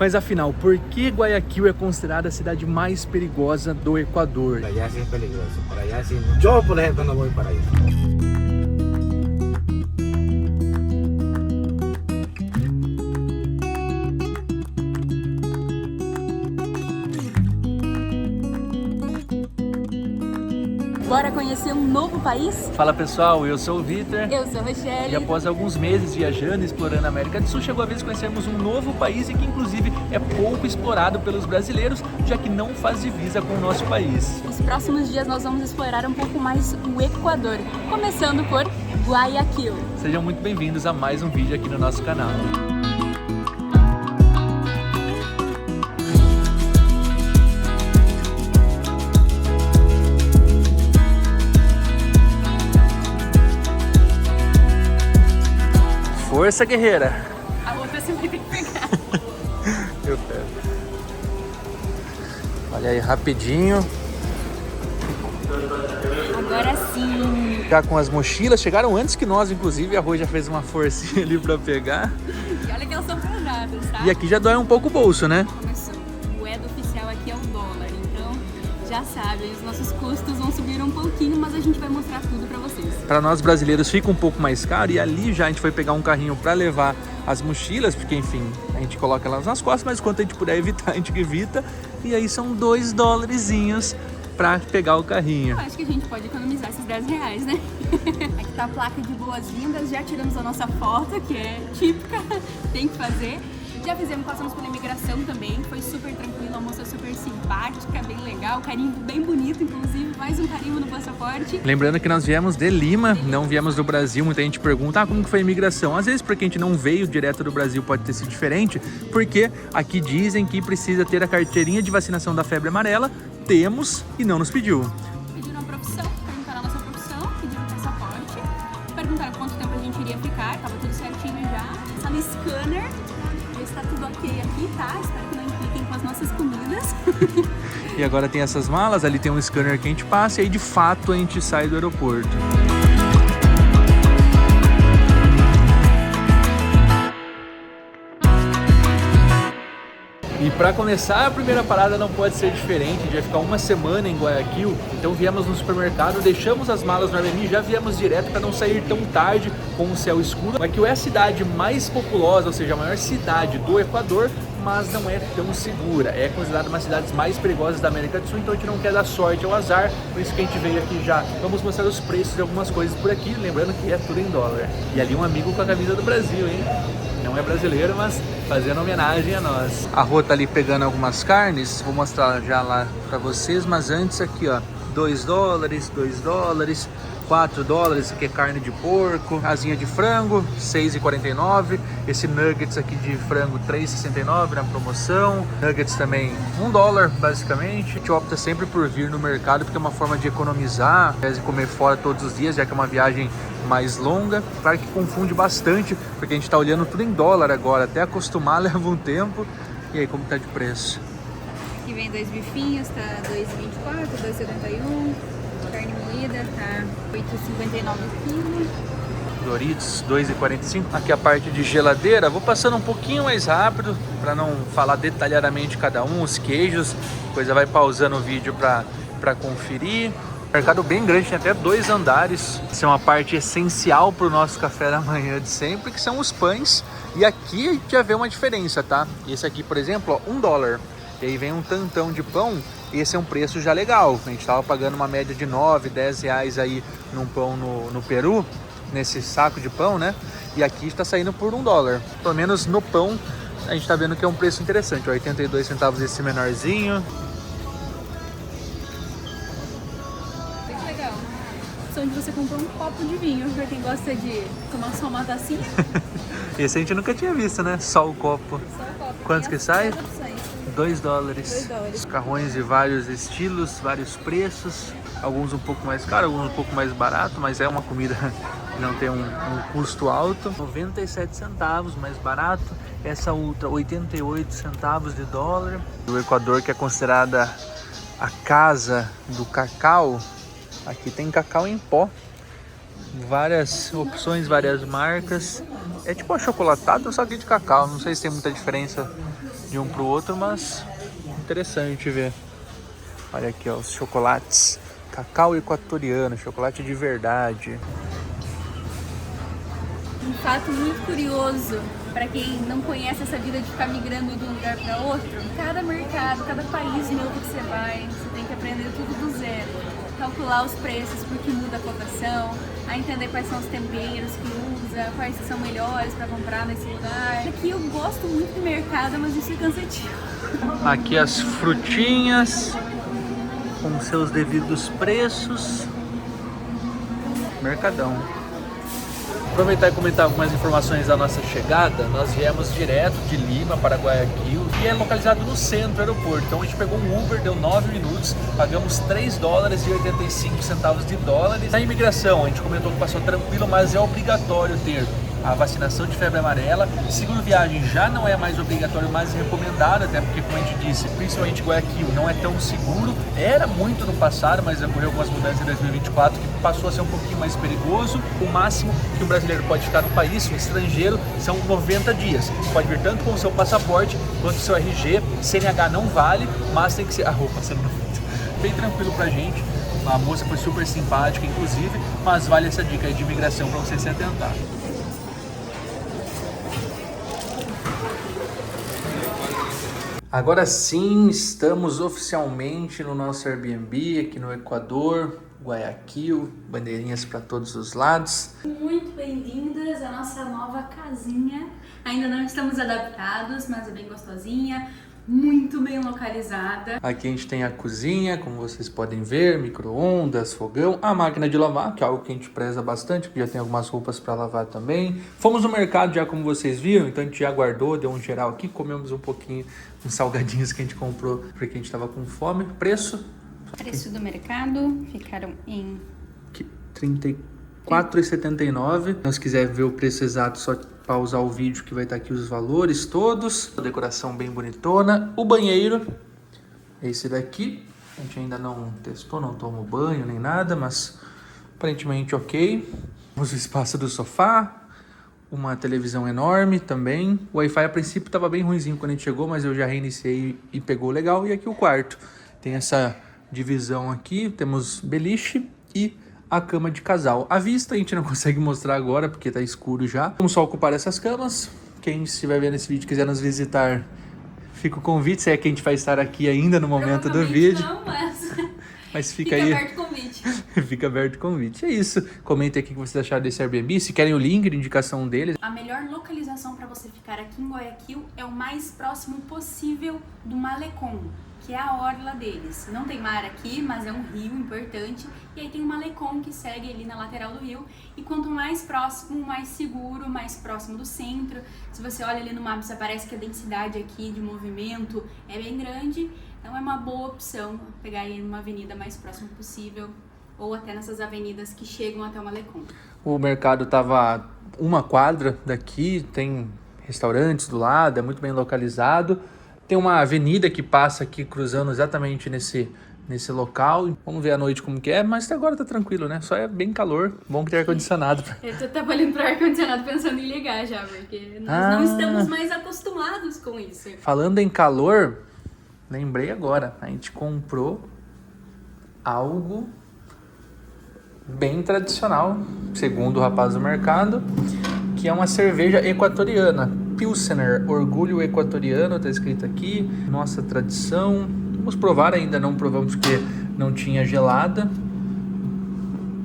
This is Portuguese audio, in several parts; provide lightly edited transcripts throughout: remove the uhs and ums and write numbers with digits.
Mas afinal, por que Guayaquil é considerada a cidade mais perigosa do Equador? Para allá sí es peligroso, para allá sí. Yo, por ejemplo, no voy para allá. Bora conhecer um novo país? Fala pessoal, eu sou o Vitor. Eu sou a Rochelle. E após alguns meses viajando e explorando a América do Sul, chegou a vez de conhecermos um novo país e que inclusive é pouco explorado pelos brasileiros, já que não faz divisa com o nosso país. Nos próximos dias nós vamos explorar um pouco mais o Equador, começando por Guayaquil. Sejam muito bem-vindos a mais um vídeo aqui no nosso canal. Força, guerreira! A outra sempre tem que pegar. Eu pego. Olha aí, rapidinho. Agora sim. Já com as mochilas, chegaram antes que nós, inclusive. A Rô já fez uma forcinha ali pra pegar. E olha que elas são pesadas, tá? E aqui já dói um pouco o bolso, né? Começou. O moeda oficial aqui é o dólar, então já sabem, os nossos custos vão subir um pouquinho, mas a gente vai mostrar tudo pra vocês. Para nós brasileiros fica um pouco mais caro e ali já a gente foi pegar um carrinho para levar as mochilas, porque enfim, a gente coloca elas nas costas, mas quanto a gente puder evitar, a gente evita. E aí são $2 para pegar o carrinho. Eu acho que a gente pode economizar esses R$10, né? Aqui tá a placa de boas-vindas, já tiramos a nossa foto, que é típica, tem que fazer. Já passamos pela imigração também, foi super tranquilo, a moça super simpática, bem legal, carimbo bem bonito, inclusive, mais um carimbo no passaporte. Lembrando que nós viemos de Lima, não viemos do Brasil. Muita gente pergunta, como que foi a imigração? Às vezes porque a gente não veio direto do Brasil pode ter sido diferente, porque aqui dizem que precisa ter a carteirinha de vacinação da febre amarela, temos e não nos pediu. Pediram a profissão, perguntaram a nossa profissão, pediram o passaporte, perguntaram quanto tempo a gente iria ficar, tava tudo certinho já. Está no scanner, já está tudo ok aqui, tá? Espero que não impliquem com as nossas comidas. E agora tem essas malas, ali tem um scanner que a gente passa e aí de fato a gente sai do aeroporto. E para começar, a primeira parada não pode ser diferente, a gente vai ficar uma semana em Guayaquil, então viemos no supermercado, deixamos as malas no Airbnb, já viemos direto para não sair tão tarde com o céu escuro. Guayaquil é a cidade mais populosa, ou seja, a maior cidade do Equador, mas não é tão segura, é considerada uma das cidades mais perigosas da América do Sul, então a gente não quer dar sorte ao azar, por isso que a gente veio aqui já. Vamos mostrar os preços de algumas coisas por aqui, lembrando que é tudo em dólar. E ali um amigo com a camisa do Brasil, hein? Não é brasileiro, mas fazendo homenagem a nós. A Rô tá ali pegando algumas carnes, vou mostrar já lá pra vocês, mas antes aqui ó, $2, $2, $4, aqui é carne de porco, asinha de frango, R$6,49, esse nuggets aqui de frango R$3,69 na promoção, nuggets também $1 basicamente. A gente opta sempre por vir no mercado porque é uma forma de economizar, ao invés de comer fora todos os dias, já que é uma viagem mais longa. Claro que confunde bastante, porque a gente tá olhando tudo em dólar agora, até acostumar leva um tempo. E aí, como tá de preço? Aqui vem 2 bifinhos, tá R$2,24, R$2,71. Carne moída tá R$8,59 o quilo. Doritos, R$2,45. Aqui a parte de geladeira, vou passando um pouquinho mais rápido para não falar detalhadamente cada um, os queijos, coisa vai pausando o vídeo para conferir. Mercado bem grande, tem até 2 andares. Isso é uma parte essencial para o nosso café da manhã de sempre, que são os pães. E aqui a gente já vê uma diferença, tá? Esse aqui, por exemplo, ó, $1. E aí vem um tantão de pão. Esse é um preço já legal. A gente estava pagando uma média de R$9, R$10 aí num pão no Peru, nesse saco de pão, né? E aqui está saindo por $1. Pelo menos no pão a gente está vendo que é um preço interessante. 82 centavos esse menorzinho. Muito legal. Onde você comprou um copo de vinho, pra quem gosta de tomar só uma tacinha. Esse a gente nunca tinha visto, né? Só o copo. Só o copo. Quantos que sai? $2. $2. Os carrões de vários estilos, vários preços. Alguns um pouco mais caros, alguns um pouco mais barato, mas é uma comida que não tem um custo alto. 97 centavos mais barato. Essa outra, 88 centavos de dólar. O Equador, que é considerada a casa do cacau. Aqui tem cacau em pó. Várias opções, várias marcas. É tipo achocolatado, só que de cacau. Não sei se tem muita diferença de um pro outro, mas interessante ver. Olha aqui, ó, os chocolates. Cacau equatoriano, chocolate de verdade. Um fato muito curioso para quem não conhece essa vida de ficar migrando de um lugar para outro. Cada mercado, cada país novo que você vai, você tem que aprender tudo do zero. Calcular os preços porque muda a cotação, a entender quais são os temperos que usa, quais são melhores para comprar nesse lugar. Aqui eu gosto muito de mercado, mas isso é cansativo. Aqui as frutinhas com seus devidos preços. Mercadão. Aproveitar e comentar algumas informações da nossa chegada. Nós viemos direto de Lima para Guayaquil e é localizado no centro do aeroporto. Então a gente pegou um Uber, deu 9 minutos, pagamos $3,85 de dólares. Na imigração, a gente comentou que passou tranquilo, mas é obrigatório ter a vacinação de febre amarela. Seguro viagem já não é mais obrigatório, mas recomendado, até porque, como a gente disse, principalmente Guayaquil não é tão seguro. Era muito no passado, mas ocorreu algumas mudanças em 2024 que passou a ser um pouquinho mais perigoso. O máximo que um brasileiro pode ficar no país, um estrangeiro, são 90 dias. Pode vir tanto com o seu passaporte quanto o seu RG. CNH não vale, mas tem que ser... A roupa sendo bem tranquilo pra gente. A moça foi super simpática, inclusive, mas vale essa dica aí de imigração para você se atentar. Agora sim, estamos oficialmente no nosso Airbnb aqui no Equador, Guayaquil, bandeirinhas para todos os lados. Muito bem-vindas à nossa nova casinha. Ainda não estamos adaptados, mas é bem gostosinha, muito bem localizada. Aqui a gente tem a cozinha, como vocês podem ver, micro-ondas, fogão, a máquina de lavar, que é algo que a gente preza bastante, porque já tem algumas roupas para lavar também. Fomos no mercado já, como vocês viram, então a gente já guardou, deu um geral aqui, comemos um pouquinho uns salgadinhos que a gente comprou porque a gente estava com fome. Preço Do mercado ficaram em R$34,79. Se quiser ver o preço exato, só pausar o vídeo que vai estar aqui os valores todos. A decoração bem bonitona. O banheiro, esse daqui. A gente ainda não testou, não tomou banho nem nada, mas aparentemente ok. Temos o espaço do sofá. Uma televisão enorme também. O Wi-Fi a princípio estava bem ruimzinho quando a gente chegou, mas eu já reiniciei e pegou legal. E aqui o quarto. Tem essa divisão aqui, temos beliche e a cama de casal. A vista a gente não consegue mostrar agora porque tá escuro já. Vamos só ocupar essas camas. Quem estiver vendo esse vídeo e quiser nos visitar, fica o convite, se é que a gente vai estar aqui ainda no momento do vídeo. Não, mas fica aí. aberto o convite. Fica aberto o convite. É isso. Comentem aqui o que vocês acharam desse Airbnb. Se querem o link de indicação deles. A melhor localização para você ficar aqui em Guayaquil é o mais próximo possível do Malecón, que é a orla deles. Não tem mar aqui, mas é um rio importante. E aí tem um Malecón que segue ali na lateral do rio. E quanto mais próximo, mais seguro, mais próximo do centro. Se você olha ali no mapa, você parece que a densidade aqui de movimento é bem grande. Então é uma boa opção pegar aí numa avenida mais próxima possível, ou até nessas avenidas que chegam até o Malecón. O mercado estava uma quadra daqui, tem restaurantes do lado, é muito bem localizado. Tem uma avenida que passa aqui cruzando exatamente nesse local. Vamos ver à noite como que é, mas até agora tá tranquilo, né? Só é bem calor, bom que tem ar-condicionado. Eu tô trabalhando pro ar-condicionado pensando em ligar já, porque nós não estamos mais acostumados com isso. Falando em calor, lembrei agora, a gente comprou algo bem tradicional, segundo o rapaz do mercado, que é uma cerveja equatoriana, Pilsener, orgulho equatoriano, tá escrito aqui, nossa tradição. Vamos provar, ainda não provamos porque não tinha gelada,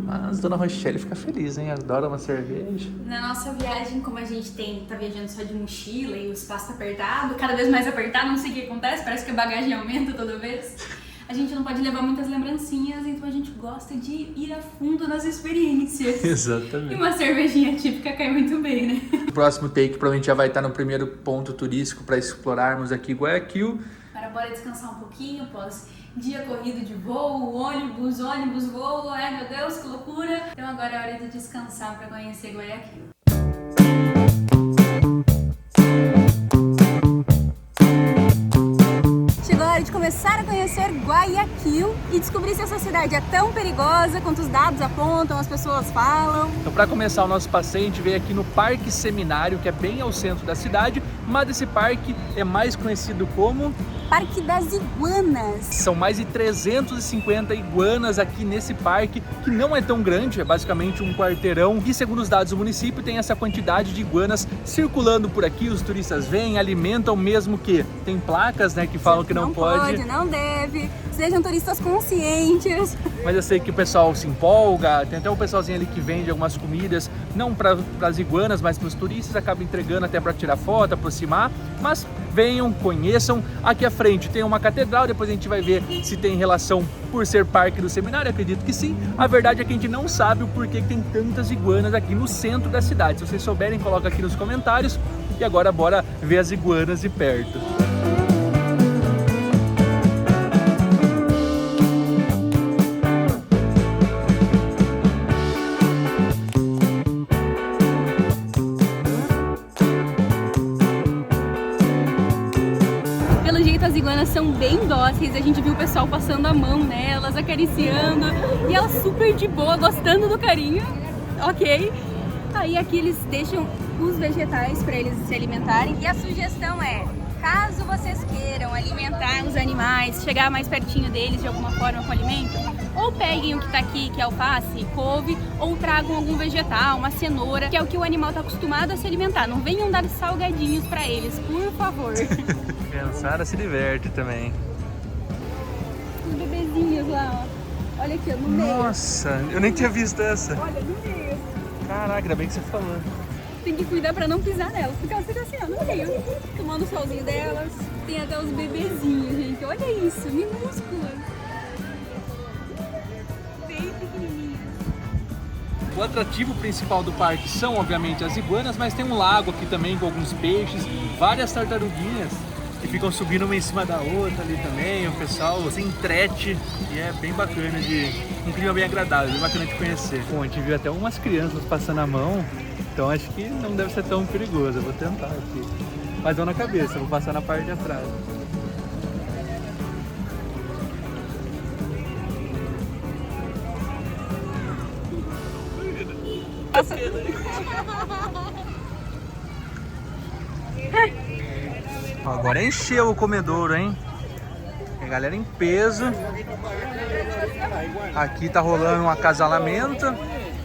mas Dona Rochelle fica feliz, hein? Adora uma cerveja. Na nossa viagem, como a gente tá viajando só de mochila e o espaço tá apertado, cada vez mais apertado, não sei o que acontece, parece que a bagagem aumenta toda vez. A gente não pode levar muitas lembrancinhas, então a gente gosta de ir a fundo nas experiências. Exatamente. E uma cervejinha típica cai muito bem, né? O próximo take provavelmente já vai estar no primeiro ponto turístico para explorarmos aqui Guayaquil. Para bora descansar um pouquinho após dia corrido de voo, ônibus, voo. Ai meu Deus, que loucura! Então agora é hora de descansar para conhecer Guayaquil. Chegou a hora de começar a conhecer Guayaquil e descobrir se essa cidade é tão perigosa quanto os dados apontam, as pessoas falam. Então, para começar o nosso passeio, a gente veio aqui no Parque Seminário, que é bem ao centro da cidade, mas esse parque é mais conhecido como Parque das Iguanas. São mais de 350 iguanas aqui nesse parque, que não é tão grande, é basicamente um quarteirão. E segundo os dados do município, tem essa quantidade de iguanas circulando por aqui. Os turistas vêm, alimentam, mesmo que tem placas, né, que falam que não pode. Não deve. Sejam turistas conscientes. Mas eu sei que o pessoal se empolga, tem até um pessoalzinho ali que vende algumas comidas, não para as iguanas, mas para os turistas, acaba entregando até para tirar foto, aproximar. Mas venham, conheçam. Aqui à frente tem uma catedral, depois a gente vai ver se tem relação por ser parque do seminário, acredito que sim. A verdade é que a gente não sabe o porquê que tem tantas iguanas aqui no centro da cidade. Se vocês souberem, coloca aqui nos comentários. E agora bora ver as iguanas de perto. As iguanas são bem dóceis, a gente viu o pessoal passando a mão nelas, acariciando, e elas super de boa, gostando do carinho, ok? Aí aqui eles deixam os vegetais para eles se alimentarem, e a sugestão é, caso vocês queiram alimentar os animais, chegar mais pertinho deles de alguma forma com alimento, ou peguem o que tá aqui, que é alface, couve, ou tragam algum vegetal, uma cenoura, que é o que o animal tá acostumado a se alimentar. Não venham dar salgadinhos para eles, por favor. Criançada se diverte também. Os bebezinhos lá, ó. Olha aqui, ó, no meio. Nossa, eu nem tinha visto essa. Olha, no meio. Caraca, ainda bem que você falou. Tem que cuidar pra não pisar nelas, porque elas ficam assim, ó, no meio, tomando o solzinho delas. Tem até os bebezinhos, gente. Olha isso, minúsculas. Bem pequenininhas. O atrativo principal do parque são, obviamente, as iguanas, mas tem um lago aqui também com alguns peixes, várias tartaruguinhas que ficam subindo uma em cima da outra ali também. O pessoal se entrete e é bem bacana, um clima bem agradável, bem bacana de conhecer. Bom, a gente viu até umas crianças passando a mão, então acho que não deve ser tão perigoso. Eu vou tentar aqui. Mas dou na cabeça, vou passar na parte de atrás. Agora encheu o comedouro, hein? Tem galera em peso. Aqui tá rolando um acasalamento.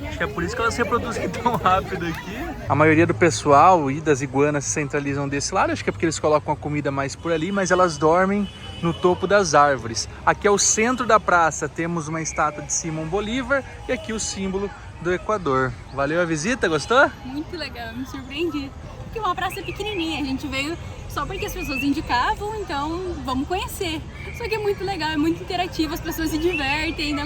Acho que é por isso que elas se reproduzem tão rápido aqui. A maioria do pessoal e das iguanas se centralizam desse lado. Acho que é porque eles colocam a comida mais por ali, mas elas dormem no topo das árvores. Aqui é o centro da praça, temos uma estátua de Simão Bolívar e aqui o símbolo do Equador. Valeu a visita, gostou? Muito legal, me surpreendi. Porque é uma praça pequenininha, a gente veio só porque as pessoas indicavam, então vamos conhecer. Só que é muito legal, é muito interativo, as pessoas se divertem,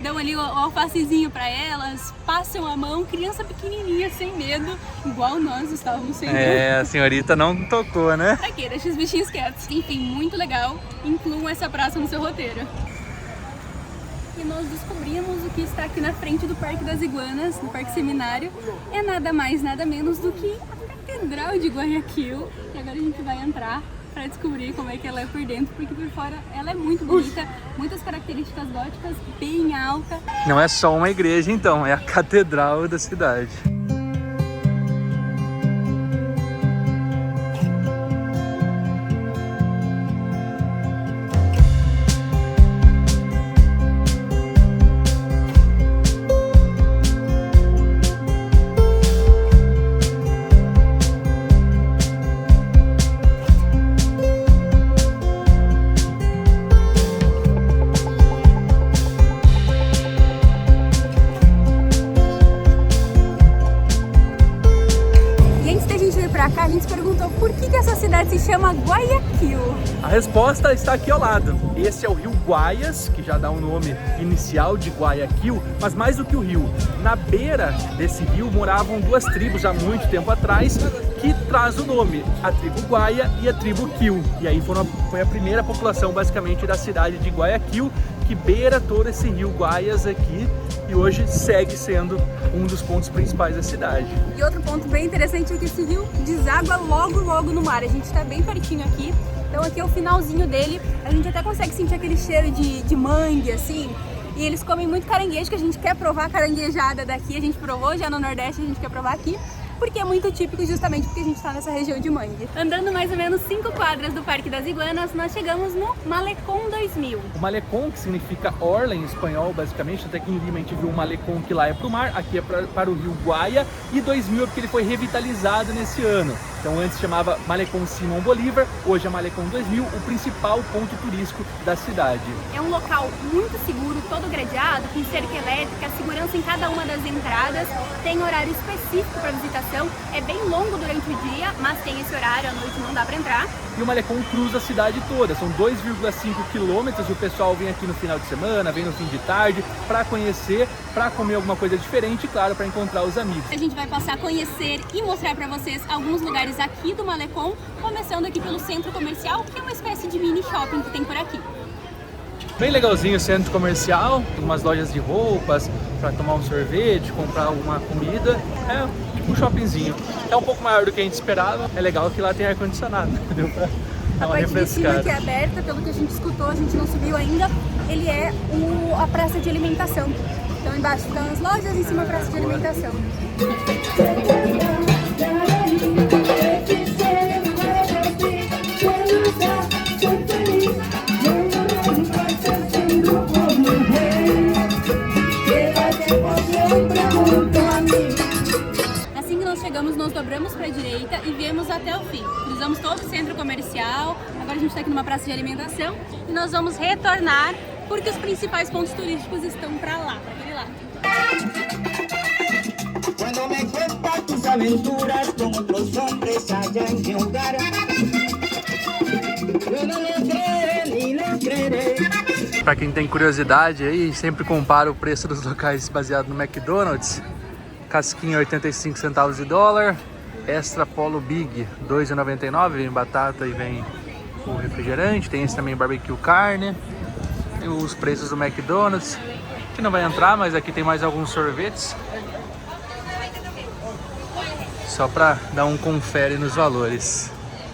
dão ali o alfacezinho pra elas, passam a mão, criança pequenininha, sem medo, igual nós estávamos sem medo. É, a senhorita não tocou, né? Pra quê? Deixa os bichinhos quietos. Enfim, muito legal, incluam essa praça no seu roteiro. E nós descobrimos o que está aqui na frente do Parque das Iguanas, no Parque Seminário, é nada mais, nada menos do que a Catedral de Guayaquil. E agora a gente vai entrar para descobrir como é que ela é por dentro, porque por fora ela é muito bonita, muitas características góticas, bem alta. Não é só uma igreja então, é a catedral da cidade. A gente se perguntou por que essa cidade se chama Guayaquil. A resposta está aqui ao lado. Esse é o rio Guayas, que já dá o nome inicial de Guayaquil, mas mais do que o rio, na beira desse rio moravam duas tribos há muito tempo atrás, que traz o nome, a tribo Guaya e a tribo Quil. E aí foi a primeira população basicamente da cidade de Guayaquil, que beira todo esse rio Guayas aqui e hoje segue sendo um dos pontos principais da cidade. E outro ponto bem interessante é que esse rio deságua logo no mar. A gente está bem pertinho aqui, Então aqui é o finalzinho dele, a gente até consegue sentir aquele cheiro de mangue, assim. E eles comem muito caranguejo, que a gente quer provar a caranguejada daqui, a gente provou já no Nordeste, a gente quer provar aqui. Porque é muito típico justamente porque a gente está nessa região de mangue. Andando mais ou menos 5 quadras do Parque das Iguanas, nós chegamos no Malecón 2000. O Malecón, que significa orla em espanhol, basicamente, até que em Lima a gente viu o Malecón, que lá é para o mar, aqui é para o rio Guaia, e 2000 é porque ele foi revitalizado nesse ano. Então antes chamava Malecón Simón Bolívar, hoje é Malecón 2000, o principal ponto turístico da cidade. É um local muito seguro, todo gradeado, com cerca elétrica, segurança em cada uma das entradas, tem horário específico para visitação. É bem longo durante o dia, mas tem esse horário, à noite não dá para entrar. E o Malecón cruza a cidade toda, são 2,5 quilômetros e o pessoal vem aqui no final de semana, vem no fim de tarde, para conhecer, para comer alguma coisa diferente e, claro, para encontrar os amigos. A gente vai passar a conhecer e mostrar para vocês alguns lugares aqui do Malecón, começando aqui pelo centro comercial, que é uma espécie de mini shopping que tem por aqui. Bem legalzinho o centro comercial, tem umas lojas de roupas para tomar um sorvete, comprar alguma comida. É tipo um shoppingzinho. É um pouco maior do que a gente esperava. É legal que lá tem ar-condicionado, deu pra dar uma refrescada. A parte de cima que é aberta, pelo que a gente escutou, a gente não subiu ainda, ele é a praça de alimentação. Então embaixo ficam as lojas, em cima a praça de alimentação. Assim que nós chegamos, nós dobramos para a direita e viemos até o fim. Cruzamos todo o centro comercial, agora a gente está aqui numa praça de alimentação e nós vamos retornar porque os principais pontos turísticos estão para lá, para aquele lado. Quando me cuentas tus aventuras com outros homens allá em meu lugar, eu não creio, nem creio. Para quem tem curiosidade aí, sempre compara o preço dos locais baseado no McDonald's. Casquinha 85 centavos de dólar, Extra Polo Big 2,99, vem batata e vem o refrigerante, tem esse também barbecue carne. Tem os preços do McDonald's, que não vai entrar, mas aqui tem mais alguns sorvetes. Só para dar um confere nos valores.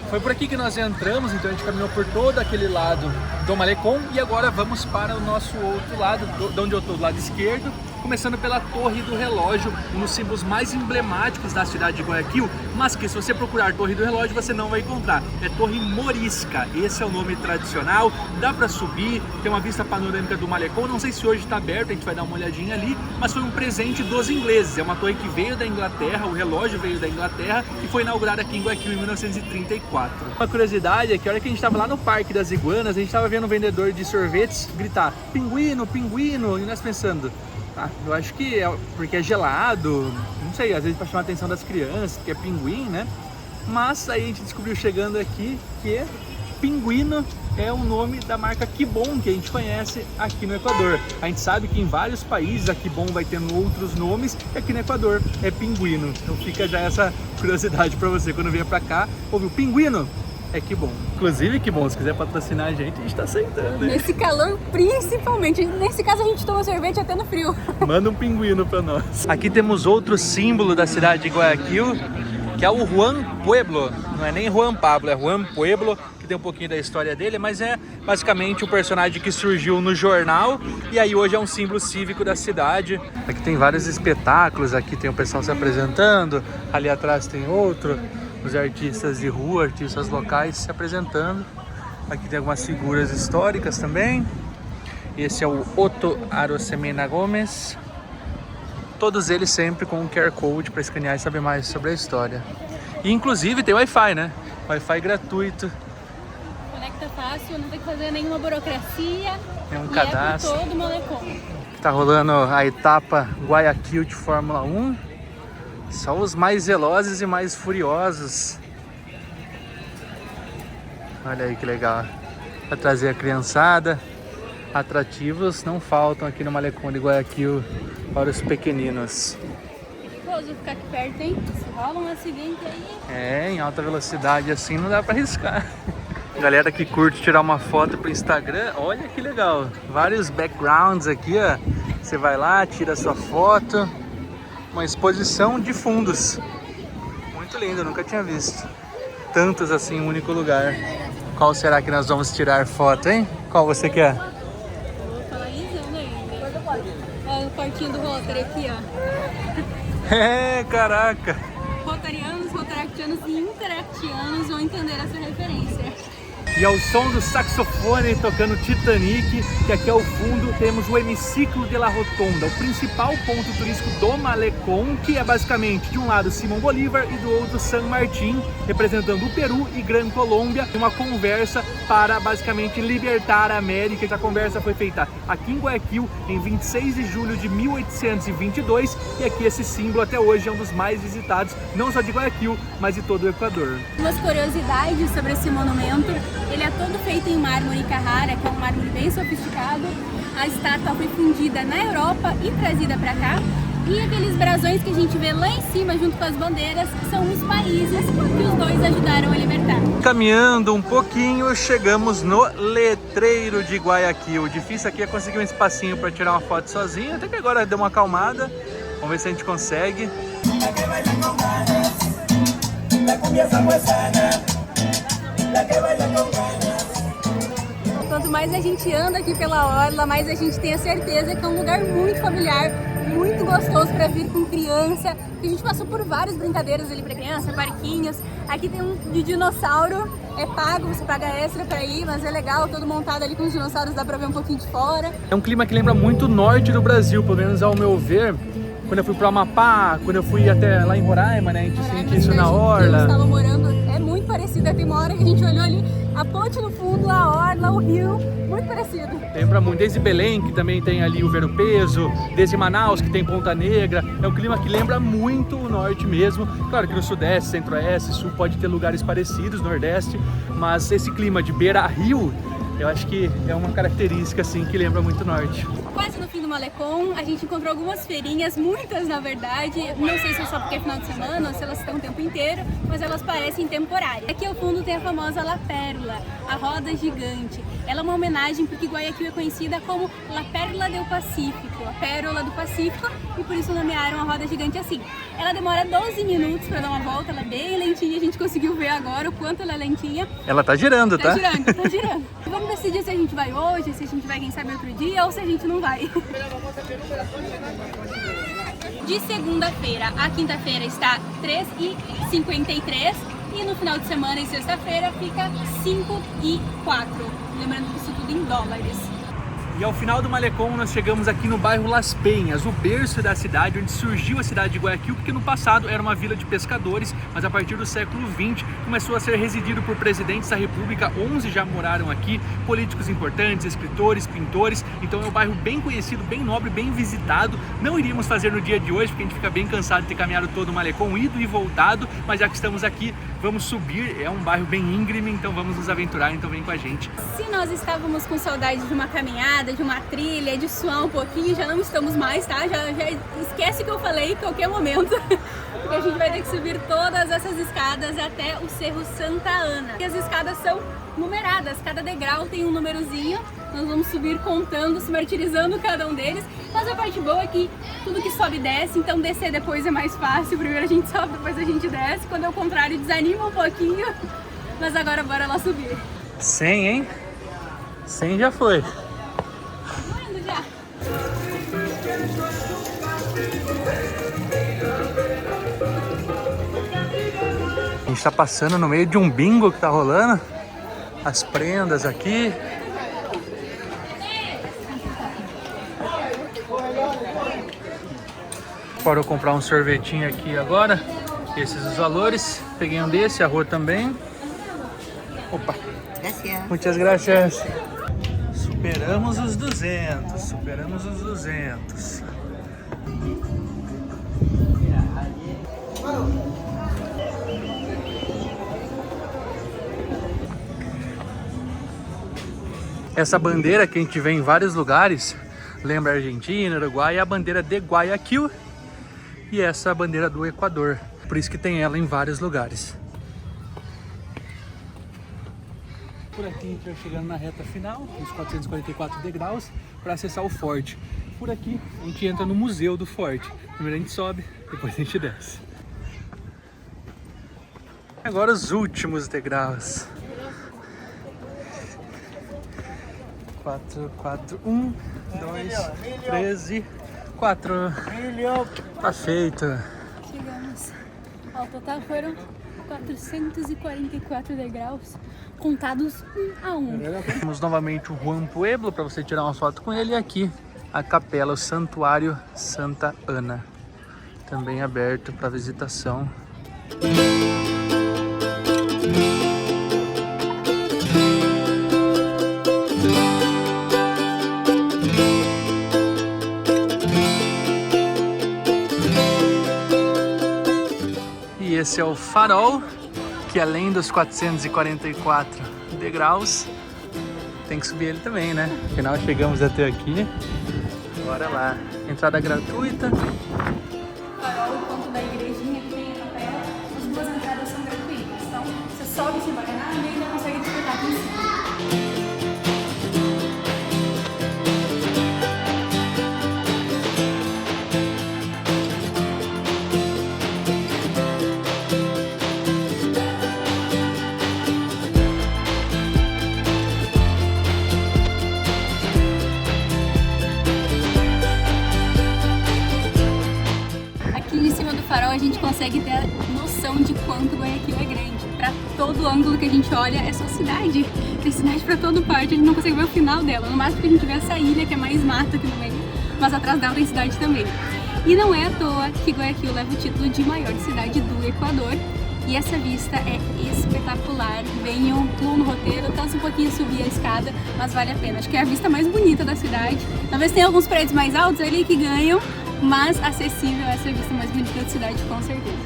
Foi por aqui que nós entramos, então a gente caminhou por todo aquele lado do Malecón e agora vamos para o nosso outro lado, de onde eu estou, do lado esquerdo, começando pela Torre do Relógio, um dos símbolos mais emblemáticos da cidade de Guayaquil, mas que se você procurar Torre do Relógio você não vai encontrar. É Torre Morisca, esse é o nome tradicional, dá para subir, tem uma vista panorâmica do Malecón, não sei se hoje está aberto, a gente vai dar uma olhadinha ali, mas foi um presente dos ingleses, é uma torre que veio da Inglaterra, o relógio veio da Inglaterra e foi inaugurada aqui em Guayaquil em 1934. Uma curiosidade é que a hora que a gente estava lá no Parque das Iguanas, a gente estava vendo um vendedor de sorvetes gritar pinguino, pinguino, e nós pensando, eu acho que é porque é gelado, não sei, às vezes para chamar a atenção das crianças, porque é pinguim, né? Mas aí a gente descobriu chegando aqui que pinguino é o nome da marca Kibon, que a gente conhece aqui no Equador. A gente sabe que em vários países a Kibon vai tendo outros nomes, e aqui no Equador é pinguino. Então fica já essa curiosidade para você, quando vier para cá, ouviu pinguino? É Kibon. Inclusive, Kibon, se quiser patrocinar a gente tá aceitando, hein? Nesse calor, principalmente. Nesse caso, a gente toma sorvete até no frio. Manda um pinguino pra nós. Aqui temos outro símbolo da cidade de Guayaquil, que é o Juan Pueblo. Não é nem Juan Pablo, é Juan Pueblo, que tem um pouquinho da história dele, mas é basicamente um personagem que surgiu no jornal e aí hoje é um símbolo cívico da cidade. Aqui tem vários espetáculos, aqui tem o pessoal se apresentando, ali atrás tem outro. Os artistas de rua, artistas locais se apresentando. Aqui tem algumas figuras históricas também. Esse é o Otto Arosemena Gomes. Todos eles sempre com um QR Code para escanear e saber mais sobre a história. E inclusive tem Wi-Fi, né? Wi-Fi gratuito. Conecta fácil, não tem que fazer nenhuma burocracia. Tem um cadastro. É por todo o Malecón. Tá rolando a etapa Guayaquil de Fórmula 1. Só os mais velozes e mais furiosos. Olha aí que legal. Para trazer a criançada. Atrativos não faltam aqui no Malecón de Guayaquil para os pequeninos. Perigoso ficar aqui perto, hein? Se rola um acidente aí. Em alta velocidade assim não dá para arriscar. Galera que curte tirar uma foto pro Instagram, olha que legal. Vários backgrounds aqui, ó. Você vai lá, tira a sua foto. Uma exposição de fundos. Muito lindo, nunca tinha visto tantos assim em um único lugar. Qual será que nós vamos tirar foto, hein? Qual você quer? Vou falar risando ainda. Olha o quartinho do Rotary aqui, ó. É, caraca! Rotarianos, rotaractianos e interactianos vão entender essa referência. E ao som do saxofone tocando Titanic, que aqui ao fundo temos o Hemiciclo de la Rotonda, o principal ponto turístico do Malecón, que é basicamente de um lado Simão Bolívar e do outro San Martín, representando o Peru e Gran Colômbia, uma conversa para basicamente libertar a América. Essa conversa foi feita aqui em Guayaquil em 26 de julho de 1822 e aqui esse símbolo até hoje é um dos mais visitados, não só de Guayaquil, mas de todo o Equador. Umas curiosidades sobre esse monumento: ele é todo feito em mármore Carrara, que é um mármore bem sofisticado. A estátua foi fundida na Europa e trazida para cá. E aqueles brasões que a gente vê lá em cima, junto com as bandeiras, são os países que os dois ajudaram a libertar. Caminhando um pouquinho, chegamos no letreiro de Guayaquil. O difícil aqui é conseguir um espacinho para tirar uma foto sozinho, até que agora deu uma acalmada. Vamos ver se a gente consegue. Quanto mais a gente anda aqui pela orla, mais a gente tem a certeza que é um lugar muito familiar, muito gostoso para vir com criança. A gente passou por várias brincadeiras ali para criança, parquinhos. Aqui tem um de dinossauro, é pago, você paga extra para ir, mas é legal, todo montado ali com os dinossauros, dá para ver um pouquinho de fora. É um clima que lembra muito o norte do Brasil, pelo menos ao meu ver. Quando eu fui para Amapá, quando eu fui até lá em Roraima, né, a gente sente isso na orla. Estava morando, é muito parecido. Tem uma hora que a gente olhou ali, a ponte no fundo, a orla, o rio, muito parecido. Lembra muito, desde Belém, que também tem ali o Ver o Peso, desde Manaus, que tem Ponta Negra. É um clima que lembra muito o norte mesmo. Claro que no sudeste, centro-oeste, sul pode ter lugares parecidos, nordeste, mas esse clima de beira-rio, eu acho que é uma característica assim que lembra muito o norte. Quase no fim do Malecón, a gente encontrou algumas feirinhas, muitas na verdade. Não sei se é só porque é final de semana ou se elas estão o tempo inteiro, mas elas parecem temporárias. Aqui ao fundo tem a famosa La Pérgola, a roda gigante. Ela é uma homenagem porque Guayaquil é conhecida como La Pérgola del Pacífico, a pérola do Pacífico, e por isso nomearam a roda gigante assim. Ela demora 12 minutos para dar uma volta, ela é bem lentinha, a gente conseguiu ver agora o quanto ela é lentinha. Ela tá girando, tá? Tá girando, tá girando. Vamos decidir se a gente vai hoje, se a gente vai, quem sabe, outro dia, ou se a gente não vai. De segunda-feira a quinta-feira está 3,53 e no final de semana e sexta-feira fica 5,04. Lembrando que isso tudo em dólares. E ao final do Malecón nós chegamos aqui no bairro Las Penhas, o berço da cidade, onde surgiu a cidade de Guayaquil, porque no passado era uma vila de pescadores, mas a partir do século XX começou a ser residido por presidentes da República, 11 já moraram aqui, políticos importantes, escritores, pintores, então é um bairro bem conhecido, bem nobre, bem visitado. Não iríamos fazer no dia de hoje, porque a gente fica bem cansado de ter caminhado todo o Malecón, ido e voltado, mas já que estamos aqui, vamos subir, é um bairro bem íngreme, então vamos nos aventurar, então vem com a gente. Se nós estávamos com saudade de uma caminhada, de uma trilha, de suar um pouquinho, já não estamos mais, tá? Já esquece o que eu falei em qualquer momento, porque a gente vai ter que subir todas essas escadas até o Cerro Santa Ana. E as escadas são numeradas, cada degrau tem um númerozinho, nós vamos subir contando, se martirizando cada um deles, mas a parte boa é que tudo que sobe desce, então descer depois é mais fácil, primeiro a gente sobe, depois a gente desce, quando é o contrário desanima um pouquinho, mas agora bora lá subir. 100, hein? 100 já foi. Já. A gente tá passando no meio de um bingo que tá rolando. As prendas aqui. Bora eu comprar um sorvetinho aqui agora. Esses os valores. Peguei um desse, a Rô também. Opa. Muitas gracias. Superamos os 200, superamos os 200. Essa bandeira que a gente vê em vários lugares, lembra a Argentina, Uruguai, é a bandeira de Guayaquil e essa é a bandeira do Equador. Por isso que tem ela em vários lugares. Por aqui a gente vai chegando na reta final, uns 444 degraus, para acessar o forte. Por aqui a gente entra no museu do forte. Primeiro a gente sobe, depois a gente desce. Agora os últimos degraus. 4, 4, 1, 2, 13, 4. Tá feito. Chegamos. Ao total foram 444 degraus, contados um a um. Temos novamente o Juan Pueblo para você tirar uma foto com ele. E aqui a capela, o Santuário Santa Ana, também aberto para visitação. E esse é o farol, que além dos 444 degraus, tem que subir ele também, né? Afinal, chegamos até aqui. Bora lá. Entrada gratuita. O farol, o ponto da igrejinha que tem a capela, as duas entradas são gratuitas. Então, você sobe sem pagar nada e ainda consegue despertar aqui em cima. A gente consegue ter a noção de quanto Guayaquil é grande. Para todo ângulo que a gente olha é só cidade. Tem cidade para toda parte, a gente não consegue ver o final dela. No máximo que a gente vê essa ilha, que é mais mato aqui no meio, mas atrás dela tem cidade também. E não é à toa que Guayaquil leva o título de maior cidade do Equador. E essa vista é espetacular. Venham, pulam no roteiro, cansa um pouquinho subir a escada, mas vale a pena. Acho que é a vista mais bonita da cidade. Talvez tenha alguns prédios mais altos ali que ganham, mas acessível, essa é a vista mais bonita da cidade, com certeza.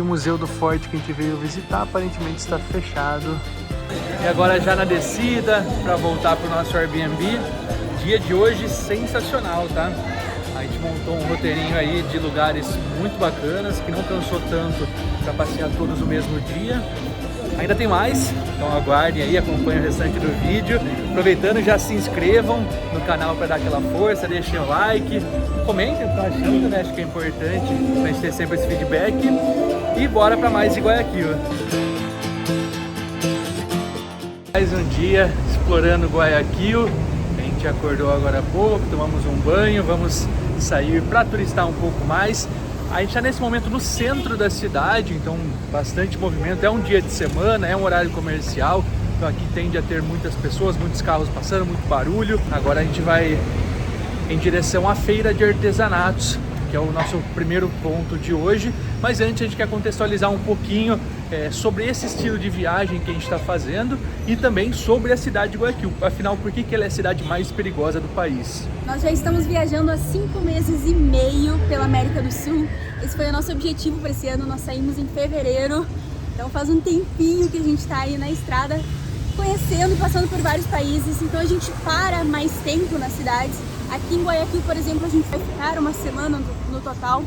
Museu do Forte que a gente veio visitar aparentemente está fechado. E agora já na descida para voltar para o nosso Airbnb. Dia de hoje sensacional, tá? A gente montou um roteirinho aí de lugares muito bacanas, que não cansou tanto para passear todos no mesmo dia. Ainda tem mais, então aguardem aí, acompanhem o restante do vídeo. Aproveitando, já se inscrevam no canal para dar aquela força, deixem o like, comentem o que estão achando, né? Acho que é importante pra gente ter sempre esse feedback. E bora para mais de Guayaquil. Mais um dia explorando Guayaquil. A gente acordou agora há pouco, tomamos um banho, vamos sair para turistar um pouco mais. A gente está nesse momento no centro da cidade, então bastante movimento. É um dia de semana, é um horário comercial, então aqui tende a ter muitas pessoas, muitos carros passando, muito barulho. Agora a gente vai em direção à feira de artesanatos, que é o nosso primeiro ponto de hoje. Mas antes a gente quer contextualizar um pouquinho sobre esse estilo de viagem que a gente está fazendo e também sobre a cidade de Guayaquil. Afinal, por que ela é a cidade mais perigosa do país? Nós já estamos viajando há 5 meses e meio pela América do Sul. Esse foi o nosso objetivo para esse ano. Nós saímos em fevereiro, então faz um tempinho que a gente está aí na estrada, conhecendo e passando por vários países. Então a gente para mais tempo nas cidades. Aqui em Guayaquil, por exemplo, a gente vai ficar uma semana no total.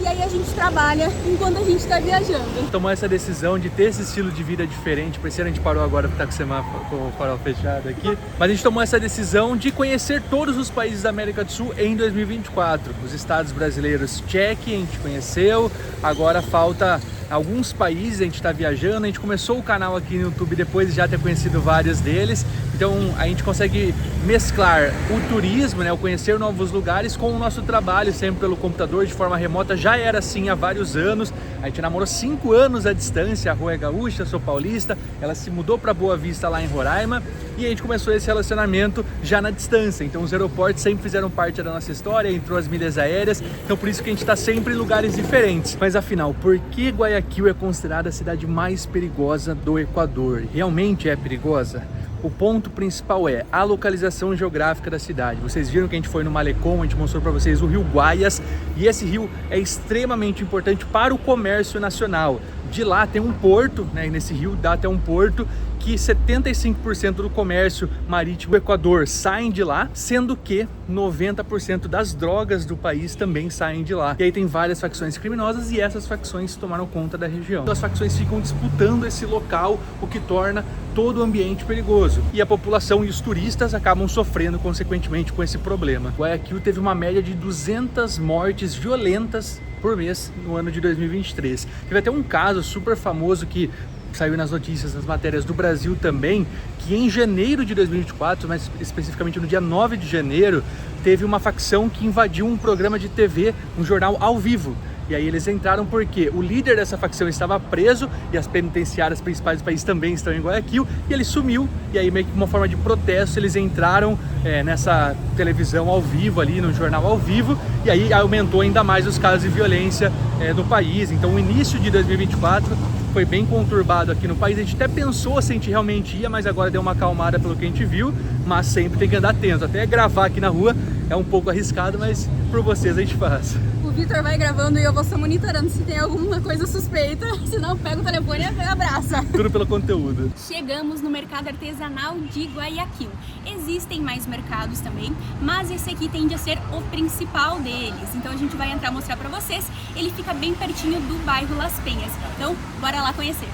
E aí a gente trabalha enquanto a gente está viajando. Tomou essa decisão de ter esse estilo de vida diferente. Por isso a gente parou agora porque tá com o farol fechado aqui. Mas a gente tomou essa decisão de conhecer todos os países da América do Sul em 2024. Os estados brasileiros, check, a gente conheceu. Agora falta alguns países, a gente está viajando. A gente começou o canal aqui no YouTube depois de já ter conhecido vários deles. Então a gente consegue mesclar o turismo, né, o conhecer novos lugares, com o nosso trabalho sempre pelo computador de forma remota. Já era assim há vários anos. A gente namorou 5 anos à distância. A Rua é gaúcha, sou paulista. Ela se mudou para Boa Vista lá em Roraima e a gente começou esse relacionamento já na distância. Então os aeroportos sempre fizeram parte da nossa história, entrou as milhas aéreas. Então por isso que a gente está sempre em lugares diferentes. Mas afinal, por que Guayaquil é considerada a cidade mais perigosa do Equador? Realmente é perigosa? O ponto principal é a localização geográfica da cidade. Vocês viram que a gente foi no Malecón, a gente mostrou para vocês o rio Guayas, e esse rio é extremamente importante para o comércio nacional. De lá tem um porto, né, nesse rio dá até um porto que 75% do comércio marítimo do Equador saem de lá, sendo que 90% das drogas do país também saem de lá. E aí tem várias facções criminosas e essas facções tomaram conta da região. Então as facções ficam disputando esse local, o que torna todo o ambiente perigoso. E a população e os turistas acabam sofrendo consequentemente com esse problema. Guayaquil teve uma média de 200 mortes violentas por mês no ano de 2023. Teve até um caso super famoso que saiu nas notícias, nas matérias do Brasil também, que em janeiro de 2024, mais especificamente no dia 9 de janeiro, teve uma facção que invadiu um programa de TV, um jornal ao vivo. E aí eles entraram porque o líder dessa facção estava preso e as penitenciárias principais do país também estão em Guayaquil, e ele sumiu. E aí meio que uma forma de protesto eles entraram nessa televisão ao vivo ali, no jornal ao vivo, e aí aumentou ainda mais os casos de violência no país. Então o início de 2024 foi bem conturbado aqui no país. A gente até pensou se a gente realmente ia, mas agora deu uma acalmada pelo que a gente viu, mas sempre tem que andar atento. Até gravar aqui na rua é um pouco arriscado, mas por vocês a gente faz. O Vitor vai gravando e eu vou só monitorando se tem alguma coisa suspeita, senão pega o telefone e abraça. Tudo pelo conteúdo. Chegamos no mercado artesanal de Guayaquil. Existem mais mercados também, mas esse aqui tende a ser o principal deles. Então a gente vai entrar e mostrar pra vocês. Ele fica bem pertinho do bairro Las Penhas. Então bora lá conhecer.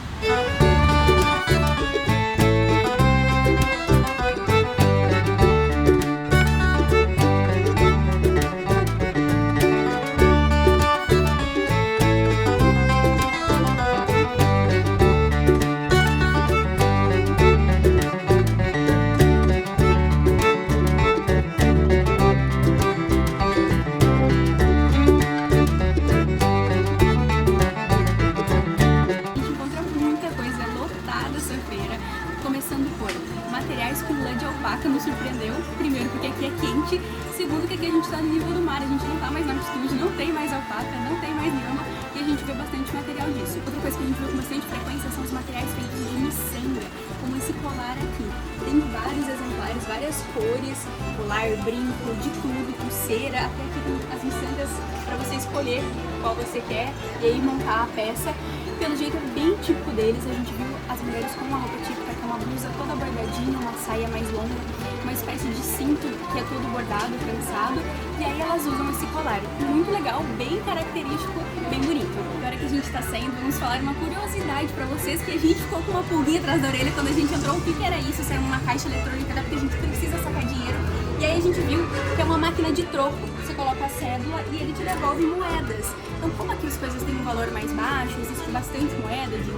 Nos surpreendeu, primeiro porque aqui é quente, segundo que aqui a gente está no nível do mar, a gente não está mais na altitude, não tem mais alpaca, não tem mais lhama, e a gente vê bastante material disso. Outra coisa que a gente vê com bastante frequência são os materiais feitos de miçanga, como esse colar aqui. Tem vários exemplares, várias cores, colar, brinco, de tudo, pulseira, até aqui tem as miçangas para você escolher qual você quer e aí montar a peça. Pelo jeito é bem típico deles, a gente viu as mulheres com uma roupa típica, que é uma blusa toda bordadinha, uma saia mais longa, uma espécie de cinto que é todo bordado, trançado, e aí elas usam esse colar. Muito legal, bem característico, bem bonito. Agora que a gente tá saindo, vamos falar uma curiosidade pra vocês, que a gente ficou com uma pulguinha atrás da orelha quando a gente entrou. O que era isso? Isso era uma caixa eletrônica, porque a gente precisa sacar dinheiro. E aí a gente viu que é uma máquina de troco. Você coloca a cédula e ele te devolve moedas. Então, como aqui as coisas têm um valor mais baixo, existe bastante moeda de $1,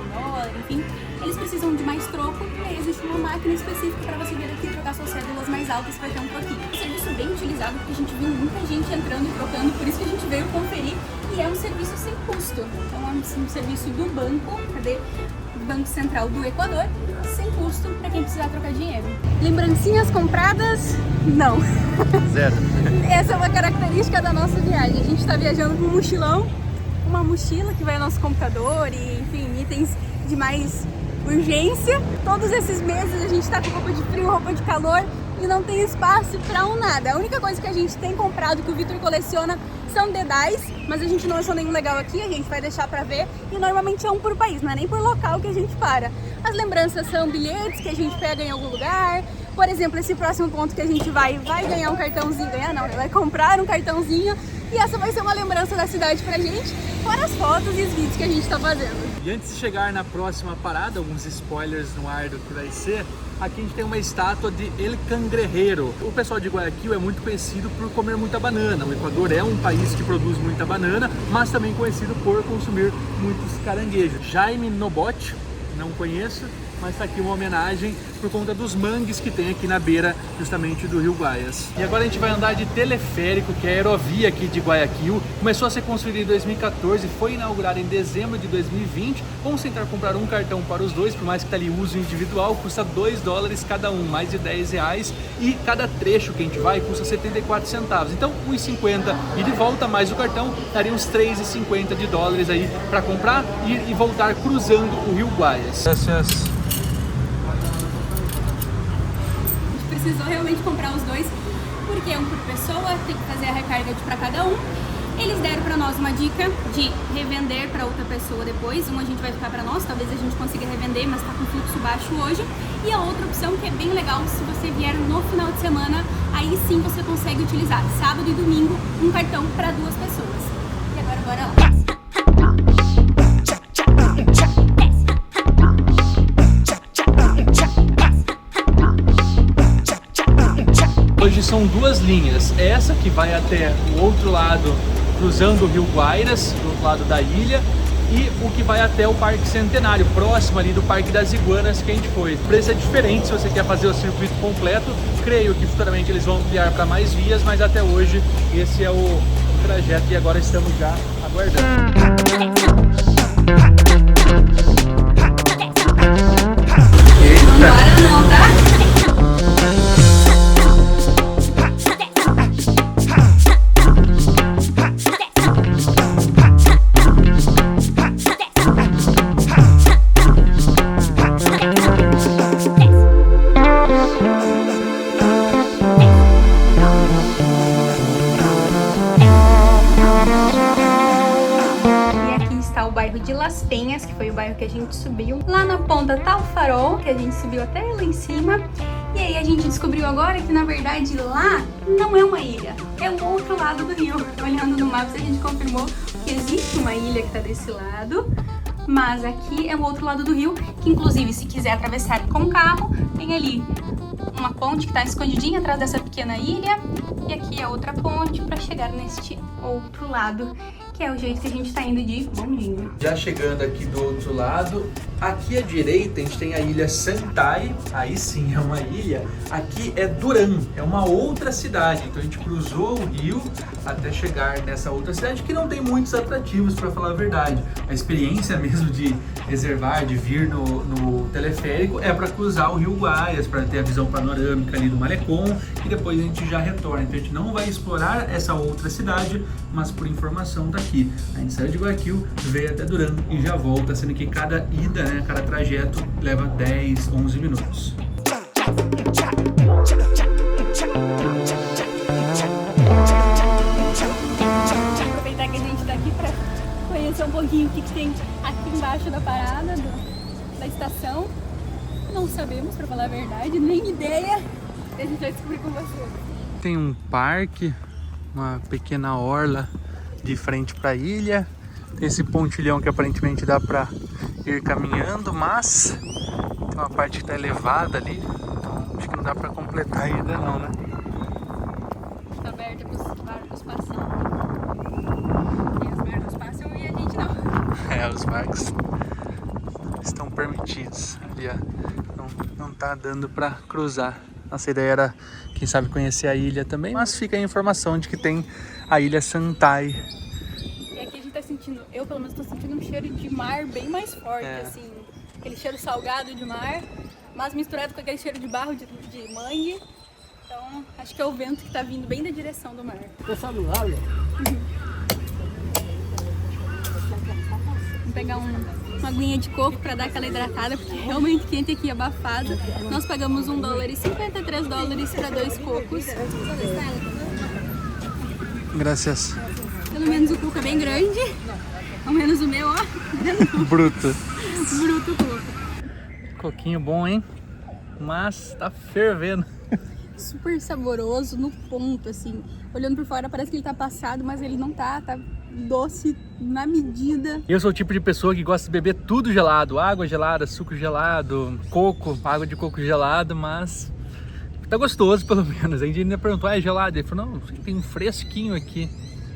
enfim, eles precisam de mais troco, e aí existe uma máquina específica para você vir aqui e trocar suas cédulas mais altas para ter um troquinho. É um serviço bem utilizado porque a gente viu muita gente entrando e trocando, por isso que a gente veio conferir, e é um serviço sem custo. Então é um serviço do banco, Banco Central do Equador, sem custo para quem precisar trocar dinheiro. Lembrancinhas compradas? Não. Zero. Essa é uma característica da nossa viagem. A gente está viajando com um mochilão, uma mochila que vai ao nosso computador e, enfim, itens de mais urgência. Todos esses meses a gente está com roupa de frio, roupa de calor e não tem espaço para um nada. A única coisa que a gente tem comprado, que o Vitor coleciona, são dedais, mas a gente não achou nenhum legal aqui, a gente vai deixar pra ver, e normalmente é um por país, não é nem por local que a gente para. As lembranças são bilhetes que a gente pega em algum lugar. Por exemplo, esse próximo ponto que a gente vai ganhar um cartãozinho, vai comprar um cartãozinho, e essa vai ser uma lembrança da cidade pra gente, fora as fotos e os vídeos que a gente tá fazendo. E antes de chegar na próxima parada, alguns spoilers no ar do que vai ser, aqui a gente tem uma estátua de El Cangrejero. O pessoal de Guayaquil é muito conhecido por comer muita banana. O Equador é um país que produz muita banana, mas também conhecido por consumir muitos caranguejos. Jaime Nobote, não conheço, mas está aqui uma homenagem por conta dos mangues que tem aqui na beira justamente do Rio Guaias. E agora a gente vai andar de teleférico, que é a aerovia aqui de Guayaquil. Começou a ser construída em 2014, foi inaugurada em dezembro de 2020. Vamos tentar comprar um cartão para os dois, por mais que está ali uso individual, custa $2 cada um, mais de R$10, e cada trecho que a gente vai custa 74 centavos. Então, R$1,50 e de volta, mais o cartão, daria uns $3,50 aí para comprar e voltar cruzando o Rio Guaias. Precisou realmente comprar os dois, porque é um por pessoa, tem que fazer a recarga para cada um. Eles deram para nós uma dica de revender para outra pessoa depois. Um a gente vai ficar para nós, talvez a gente consiga revender, mas está com fluxo baixo hoje. E a outra opção que é bem legal, se você vier no final de semana, aí sim você consegue utilizar sábado e domingo um cartão para 2 pessoas. E agora bora lá. Hoje são 2 linhas, essa que vai até o outro lado, cruzando o Rio Guairas, do outro lado da ilha, e o que vai até o Parque Centenário, próximo ali do Parque das Iguanas que a gente foi. O preço é diferente se você quer fazer o circuito completo, creio que futuramente eles vão ampliar para mais vias, mas até hoje esse é o trajeto e agora estamos já aguardando. Agora não, tá? De Las Penhas, que foi o bairro que a gente subiu. Lá na ponta tá o farol, que a gente subiu até lá em cima. E aí a gente descobriu agora que na verdade lá não é uma ilha, é o outro lado do rio. Olhando no mapa a gente confirmou que existe uma ilha que tá desse lado, mas aqui é o outro lado do rio, que inclusive se quiser atravessar com carro, tem ali uma ponte que tá escondidinha atrás dessa pequena ilha, e aqui é outra ponte para chegar neste outro lado, que é o jeito que a gente tá indo de bondinho. Já chegando aqui do outro lado, aqui à direita a gente tem a ilha Santai, aí sim é uma ilha. Aqui é Duran, é uma outra cidade, então a gente cruzou o rio até chegar nessa outra cidade que não tem muitos atrativos, para falar a verdade. A experiência mesmo de reservar, de vir no teleférico é para cruzar o Rio Guaias, para ter a visão panorâmica ali do Malecon, e depois a gente já retorna. Então a gente não vai explorar essa outra cidade, mas por informação daqui. A gente saiu de Guayaquil, veio até Duran e já volta, sendo que cada ida, né, cada trajeto leva 10, 11 minutos. Aproveitar que a gente tá aqui pra conhecer um pouquinho o que tem aqui embaixo da parada, da estação. Não sabemos, pra falar a verdade, nem ideia. A gente vai descobrir com você. Tem um parque, uma pequena orla de frente para a ilha. Tem esse pontilhão que aparentemente dá para ir caminhando, mas tem uma parte que está elevada ali, então acho que não dá para completar ainda não, né? Tá aberta para os barcos passando. E os barcos passam e a gente não. É, os barcos estão permitidos ali, ó. Não tá dando para cruzar. Nossa ideia era, quem sabe, conhecer a ilha também, mas fica a informação de que tem a ilha Santai. E aqui a gente tá sentindo, eu pelo menos tô sentindo um cheiro de mar bem mais forte, assim. Aquele cheiro salgado de mar, mas misturado com aquele cheiro de barro de mangue. Então, acho que é o vento que tá vindo bem da direção do mar. Tô saudável. Vamos pegar uma aguinha de coco para dar aquela hidratada, porque é realmente quente aqui, abafado. Nós pagamos $1,53 para 2 cocos. Graças. Pelo menos o coco é bem grande, ao menos o meu, ó. Bruto. Bruto o coco. Coquinho bom, hein? Mas tá fervendo. Super saboroso, no ponto, assim. Olhando por fora parece que ele tá passado, mas ele não tá doce na medida. Eu sou o tipo de pessoa que gosta de beber tudo gelado. Água gelada, suco gelado, coco, água de coco gelado, mas tá gostoso pelo menos. A gente ainda perguntou, é gelado? Ele falou, não, tem um fresquinho aqui.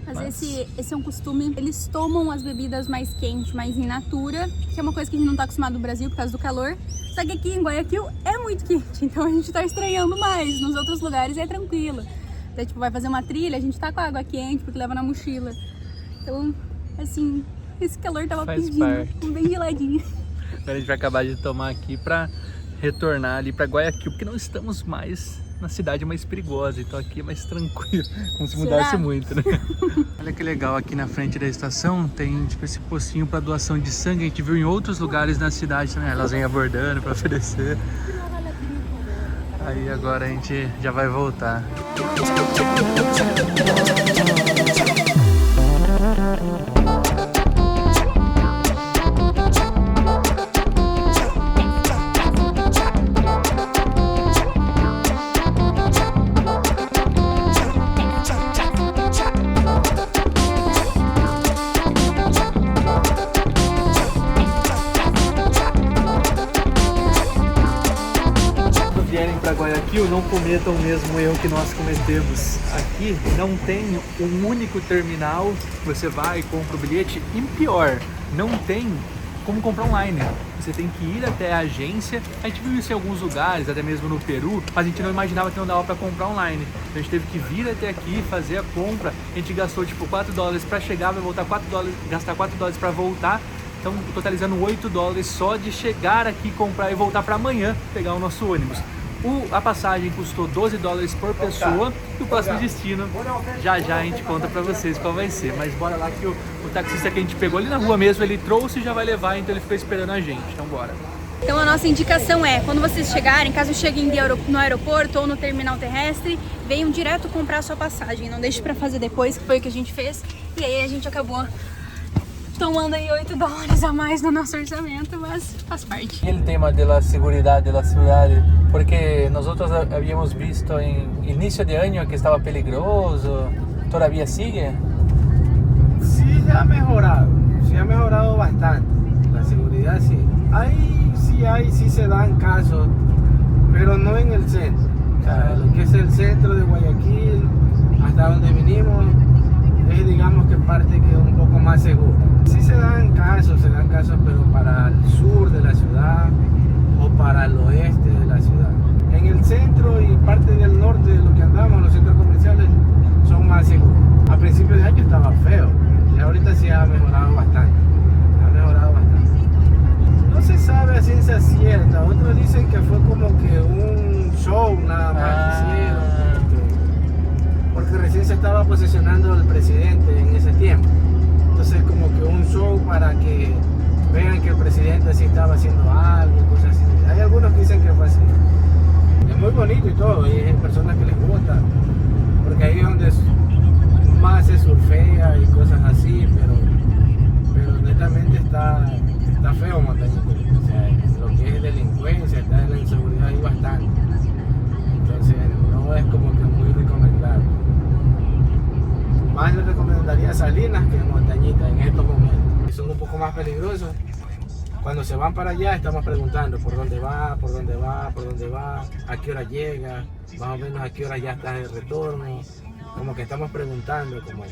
Mas esse é um costume, eles tomam as bebidas mais quentes, mais in natura, que é uma coisa que a gente não tá acostumado no Brasil por causa do calor. Só que aqui em Guayaquil é muito quente, então a gente tá estranhando mais. Nos outros lugares é tranquilo. Então, tipo, vai fazer uma trilha, a gente tá com a água quente porque leva na mochila. Então, assim, esse calor tava pedindo, bem geladinho. Agora a gente vai acabar de tomar aqui pra retornar ali pra Guayaquil, porque não estamos mais na cidade mais perigosa, então aqui é mais tranquilo, como se mudasse muito, né? Olha que legal, aqui na frente da estação tem tipo esse pocinho para doação de sangue. A gente viu em outros lugares na cidade também, elas vêm abordando para oferecer. Aí agora a gente já vai voltar. Guayaquil, não cometam o mesmo erro que nós cometemos. Aqui não tem um único terminal, você vai e compra o bilhete, e pior, não tem como comprar online. Você tem que ir até a agência. A gente viu isso em alguns lugares, até mesmo no Peru, mas a gente não imaginava que não dava para comprar online. Então a gente teve que vir até aqui, fazer a compra. A gente gastou tipo $4 para chegar, vai voltar $4, gastar $4 para voltar. Então totalizando $8 só de chegar aqui, comprar e voltar para amanhã pegar o nosso ônibus. A passagem custou $12 por pessoa e o próximo destino já a gente conta pra vocês qual vai ser. Mas bora lá que o taxista que a gente pegou ali na rua mesmo, ele trouxe e já vai levar, então ele ficou esperando a gente. Então bora. Então a nossa indicação é, quando vocês chegarem, caso cheguem no aeroporto ou no terminal terrestre, venham direto comprar a sua passagem. Não deixe pra fazer depois, que foi o que a gente fez. E aí a gente acabou tomando aí $8 a mais no nosso orçamento, mas faz parte. El tema de la seguridad de la ciudad, porque nosotros habíamos visto en inicio de año que estaba peligroso, ¿todavía sigue? Sí, ha mejorado bastante. La seguridad sí. Sí se dan casos, pero no en el centro. O sea, lo que es el centro de Guayaquil, hasta donde vinimos, es digamos que parte que es un poco más segura. Sí se dan casos, pero para el sur de la ciudad o para el oeste de la ciudad. En el centro y parte del norte de lo que andamos, los centros comerciales son más seguros. A principio de año estaba feo y ahorita sí ha mejorado bastante. No se sabe a ciencia cierta, otros dicen que fue como que un show nada más que hicieron, porque recién se estaba posesionando el presidente en ese tiempo. Entonces como que un show para que vean que el presidente sí estaba haciendo algo y cosas así. Hay algunos que dicen que fue así. Es muy bonito y todo, y hay personas que les gusta, porque ahí es donde más se surfea y cosas así, pero netamente está feo Montañita. O sea, lo que es delincuencia, está en la inseguridad ahí bastante. Entonces no es como que muy recomendable. Más le recomendaría Salinas que Montañita en estos momentos. Son un poco más peligrosos. Cuando se van para allá estamos preguntando por dónde va, a qué hora llega, más o menos a qué hora ya está de retorno. Como que estamos preguntando, como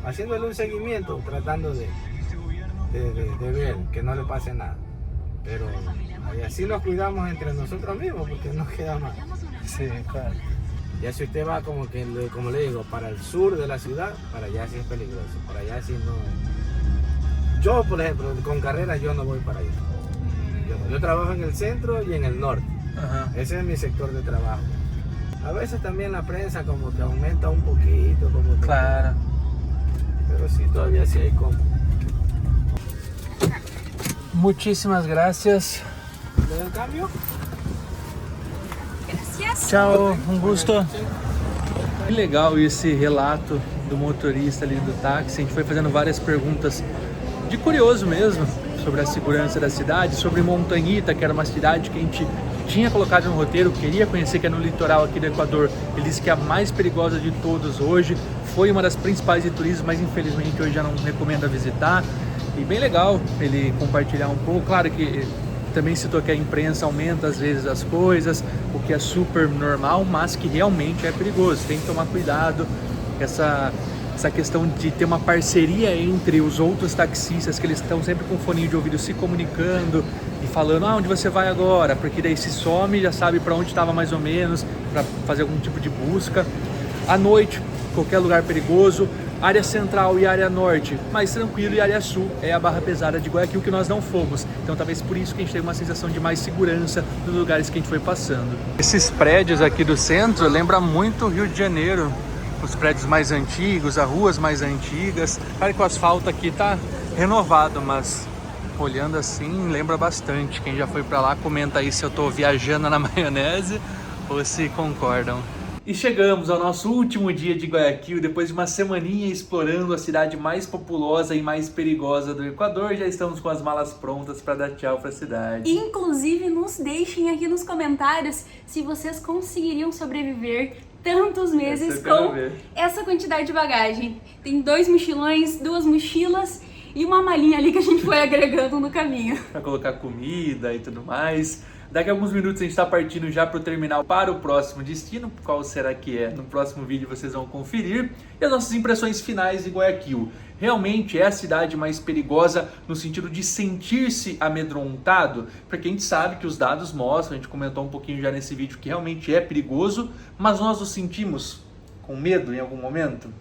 haciéndole un seguimiento, tratando de ver que no le pase nada. Pero así nos cuidamos entre nosotros mismos porque no queda más. Sí, claro. Ya si usted va como le digo, para el sur de la ciudad, para allá sí es peligroso, para allá sí no. Yo, por ejemplo, con carreras yo no voy para allá. Yo trabajo en el centro y en el norte. Ajá. Ese es mi sector de trabajo. A veces también la prensa como que aumenta un poquito, como que, Claro. pero sí, todavía sí hay como. Muchísimas gracias. ¿Le doy el cambio? Gracias. Tchau, gusto. Que legal esse relato do motorista ali do táxi. A gente foi fazendo várias perguntas de curioso mesmo sobre a segurança da cidade, sobre Montañita, que era uma cidade que a gente tinha colocado no roteiro, queria conhecer, que é no litoral aqui do Equador. Ele disse que é a mais perigosa de todos hoje, foi uma das principais de turismo, mas infelizmente hoje já não recomendo visitar. E bem legal ele compartilhar um pouco. Claro que também citou que a imprensa aumenta às vezes as coisas, o que é super normal, mas que realmente é perigoso, tem que tomar cuidado. Essa questão de ter uma parceria entre os outros taxistas, que eles estão sempre com foninho de ouvido se comunicando e falando onde você vai agora, porque daí se some, já sabe para onde estava mais ou menos, para fazer algum tipo de busca. À noite, qualquer lugar perigoso. Área central e área norte, mais tranquilo, e área sul é a barra pesada de Guayaquil, que nós não fomos. Então talvez por isso que a gente teve uma sensação de mais segurança nos lugares que a gente foi passando. Esses prédios aqui do centro lembram muito o Rio de Janeiro. Os prédios mais antigos, as ruas mais antigas. Claro que o asfalto aqui tá renovado, mas olhando assim lembra bastante. Quem já foi pra lá comenta aí se eu tô viajando na maionese ou se concordam. E chegamos ao nosso último dia de Guayaquil, depois de uma semaninha explorando a cidade mais populosa e mais perigosa do Equador. Já estamos com as malas prontas para dar tchau para a cidade. Inclusive, nos deixem aqui nos comentários se vocês conseguiriam sobreviver tantos meses com essa quantidade de bagagem. Tem 2 mochilões, 2 mochilas e uma malinha ali que a gente foi agregando no caminho. Para colocar comida e tudo mais. Daqui a alguns minutos a gente está partindo já para o terminal para o próximo destino. Qual será que é? No próximo vídeo vocês vão conferir. E as nossas impressões finais de Guayaquil. Realmente é a cidade mais perigosa no sentido de sentir-se amedrontado? Porque a gente sabe que os dados mostram, a gente comentou um pouquinho já nesse vídeo, que realmente é perigoso, mas nós nos sentimos com medo em algum momento?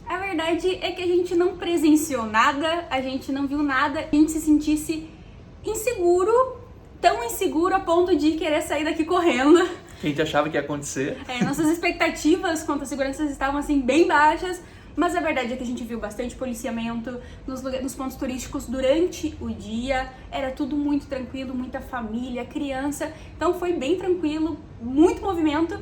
A verdade é que a gente não presenciou nada, a gente não viu nada, a gente se sentisse inseguro, tão inseguro a ponto de querer sair daqui correndo. Que a gente achava que ia acontecer. Nossas expectativas quanto à segurança estavam assim bem baixas, mas a verdade é que a gente viu bastante policiamento nos pontos turísticos durante o dia, era tudo muito tranquilo, muita família, criança, então foi bem tranquilo, muito movimento.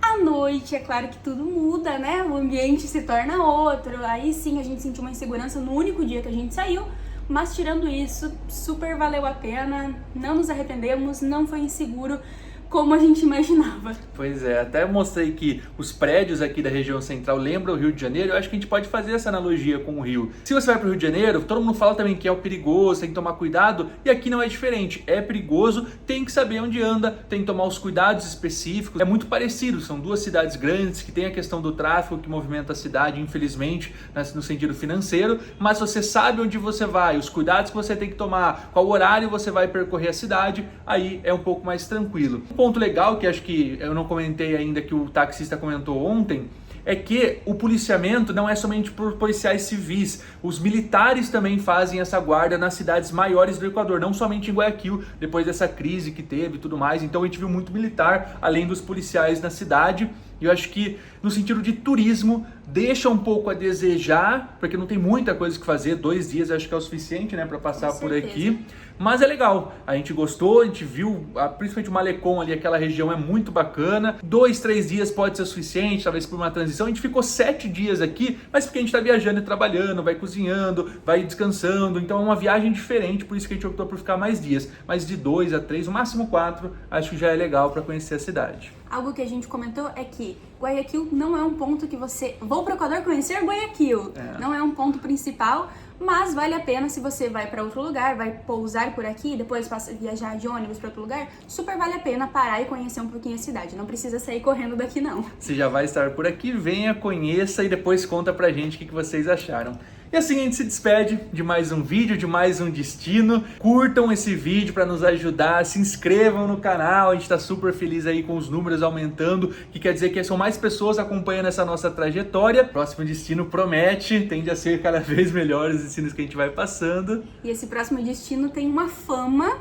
À noite, é claro que tudo muda, né? O ambiente se torna outro, aí sim a gente sentiu uma insegurança no único dia que a gente saiu, mas tirando isso, super valeu a pena, não nos arrependemos, não foi inseguro como a gente imaginava. Pois é, até mostrei que os prédios aqui da região central lembram o Rio de Janeiro. Eu acho que a gente pode fazer essa analogia com o Rio. Se você vai para o Rio de Janeiro, todo mundo fala também que é o perigoso, tem que tomar cuidado, e aqui não é diferente. É perigoso, tem que saber onde anda, tem que tomar os cuidados específicos. É muito parecido, são duas cidades grandes que tem a questão do tráfego que movimenta a cidade, infelizmente, no sentido financeiro, mas você sabe onde você vai, os cuidados que você tem que tomar, qual horário você vai percorrer a cidade, aí é um pouco mais tranquilo. Um ponto legal que acho que eu não comentei ainda, que o taxista comentou ontem, é que o policiamento não é somente por policiais civis, os militares também fazem essa guarda nas cidades maiores do Equador, não somente em Guayaquil, depois dessa crise que teve e tudo mais. Então a gente viu muito militar, além dos policiais na cidade, e eu acho que no sentido de turismo deixa um pouco a desejar, porque não tem muita coisa que fazer, 2 dias acho que é o suficiente, né, para passar por aqui. Mas é legal, a gente gostou, a gente viu, principalmente o Malecón ali, aquela região é muito bacana. 2, 3 dias pode ser suficiente, talvez por uma transição. A gente ficou 7 dias aqui, mas porque a gente tá viajando e trabalhando, vai cozinhando, vai descansando. Então é uma viagem diferente, por isso que a gente optou por ficar mais dias. Mas de 2 a 3, no máximo 4, acho que já é legal para conhecer a cidade. Algo que a gente comentou é que Guayaquil não é um ponto que você... Vou para o Equador conhecer Guayaquil. Não é um ponto principal, mas vale a pena se você vai para outro lugar, vai pousar por aqui, depois viajar de ônibus para outro lugar, super vale a pena parar e conhecer um pouquinho a cidade. Não precisa sair correndo daqui, não. Você já vai estar por aqui, venha, conheça e depois conta pra gente o que vocês acharam. E assim a gente se despede de mais um vídeo, de mais um destino. Curtam esse vídeo para nos ajudar, se inscrevam no canal, a gente está super feliz aí com os números aumentando, que quer dizer que são mais pessoas acompanhando essa nossa trajetória. Próximo destino promete, tende a ser cada vez melhores os destinos que a gente vai passando. E esse próximo destino tem uma fama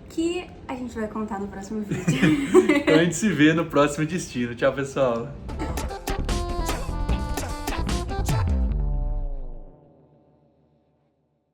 que a gente vai contar no próximo vídeo. Então a gente se vê no próximo destino. Tchau, pessoal!